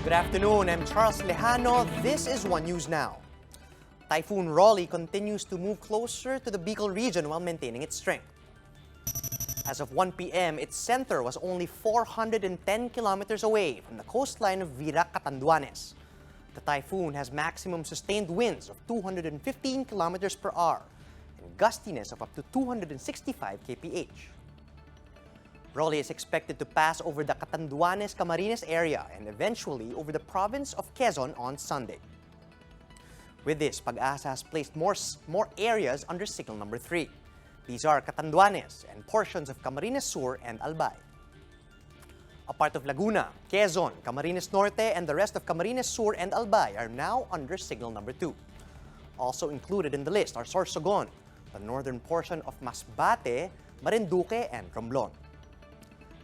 Good afternoon, I'm Charles Lejano. This is One News Now. Typhoon Rolly continues to move closer to the Bicol region while maintaining its strength. As of 1 p.m., its center was only 410 kilometers away from the coastline of Virac, Catanduanes. The typhoon has maximum sustained winds of 215 kilometers per hour and gustiness of up to 265 kph. Rolly is expected to pass over the Catanduanes-Camarines area and eventually over the province of Quezon on Sunday. With this, Pag-asa has placed more areas under signal number 3. These are Catanduanes and portions of Camarines Sur and Albay. A part of Laguna, Quezon, Camarines Norte, and the rest of Camarines Sur and Albay are now under signal number 2. Also included in the list are Sorsogon, the northern portion of Masbate, Marinduque, and Romblon.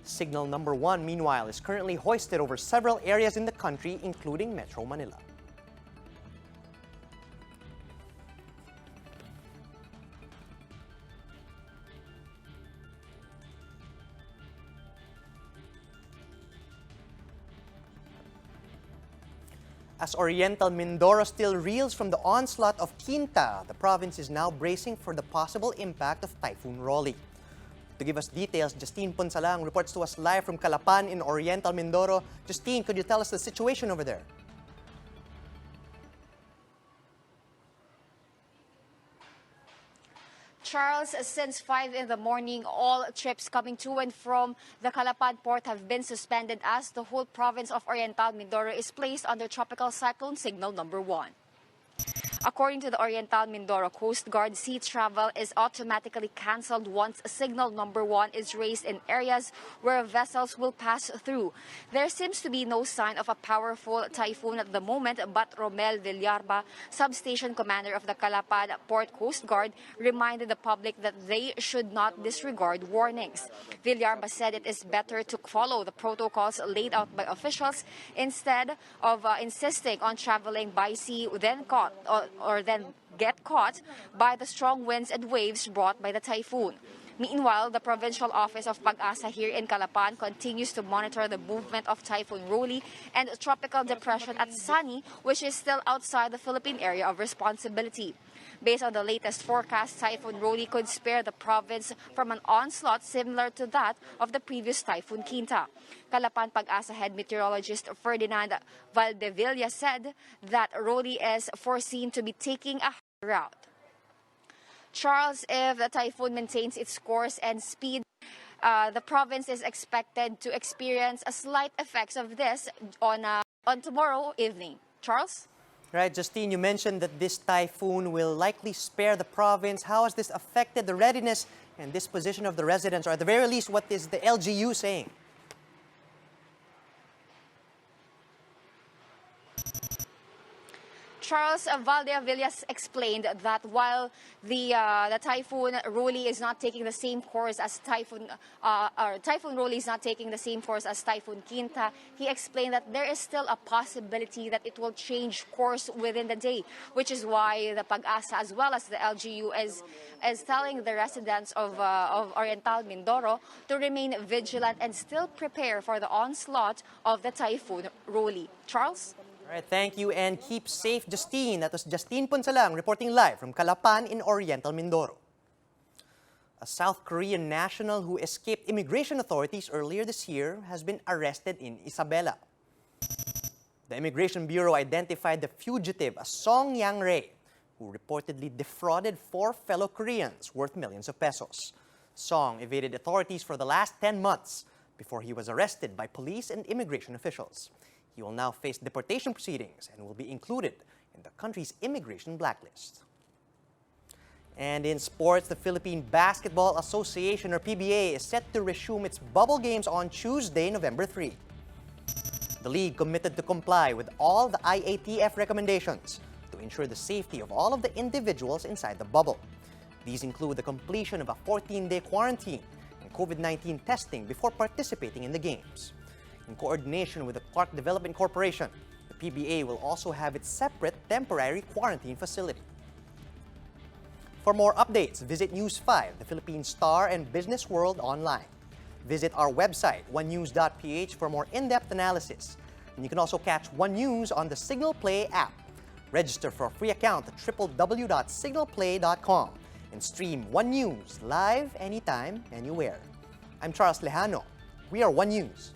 Signal number 1, meanwhile, is currently hoisted over several areas in the country, including Metro Manila. As Oriental Mindoro still reels from the onslaught of Quinta, the province is now bracing for the possible impact of Typhoon Rolly. To give us details, Justine Punsalang reports to us live from Calapan in Oriental Mindoro. Justine, could you tell us the situation over there? Charles, since 5 in the morning, all trips coming to and from the Calapan port have been suspended as the whole province of Oriental Mindoro is placed under tropical cyclone signal number 1. According to the Oriental Mindoro Coast Guard, sea travel is automatically cancelled once signal number 1 is raised in areas where vessels will pass through. There seems to be no sign of a powerful typhoon at the moment, but Romel Villarba, substation commander of the Calapan Port Coast Guard, reminded the public that they should not disregard warnings. Villarba said it is better to follow the protocols laid out by officials instead of insisting on traveling by sea, then get caught by the strong winds and waves brought by the typhoon. Meanwhile, the provincial office of Pag-asa here in Calapan continues to monitor the movement of Typhoon Rolly and tropical depression at Sani, which is still outside the Philippine area of responsibility. Based on the latest forecast, Typhoon Rolly could spare the province from an onslaught similar to that of the previous Typhoon Quinta. Calapan Pag-asa head meteorologist Ferdinand Valdevilla said that Rolly is foreseen to be taking a route. Charles, if the typhoon maintains its course and speed, the province is expected to experience a slight effects of this on tomorrow evening. Charles? Right, Justine, you mentioned that this typhoon will likely spare the province. How has this affected the readiness and disposition of the residents, or at the very least, what is the LGU saying? Charles Valdevilla explained that while the Typhoon Rolly is not taking the same course as Typhoon Rolly is not taking the same course as Typhoon Quinta, he explained that there is still a possibility that it will change course within the day, which is why the Pag-asa as well as the LGU is telling the residents of Oriental Mindoro to remain vigilant and still prepare for the onslaught of the Typhoon Rolly. Charles? All right, thank you and keep safe, Justine. That was Justine Punsalang reporting live from Calapan in Oriental Mindoro. A South Korean national who escaped immigration authorities earlier this year has been arrested in Isabela. The Immigration Bureau identified the fugitive as Song Yang-rae, who reportedly defrauded 4 fellow Koreans worth millions of pesos. Song evaded authorities for the last 10 months before he was arrested by police and immigration officials. He will now face deportation proceedings and will be included in the country's immigration blacklist. And in sports, the Philippine Basketball Association, or PBA, is set to resume its bubble games on Tuesday, November 3. The league committed to comply with all the IATF recommendations to ensure the safety of all of the individuals inside the bubble. These include the completion of a 14-day quarantine and COVID-19 testing before participating in the games. In coordination with the Park Development Corporation, the PBA will also have its separate temporary quarantine facility. For more updates, visit News 5, the Philippine Star, and Business World online. Visit our website, onenews.ph, for more in-depth analysis. And you can also catch One News on the Signal Play app. Register for a free account at www.signalplay.com and stream One News live anytime, anywhere. I'm Charles Lejano. We are One News.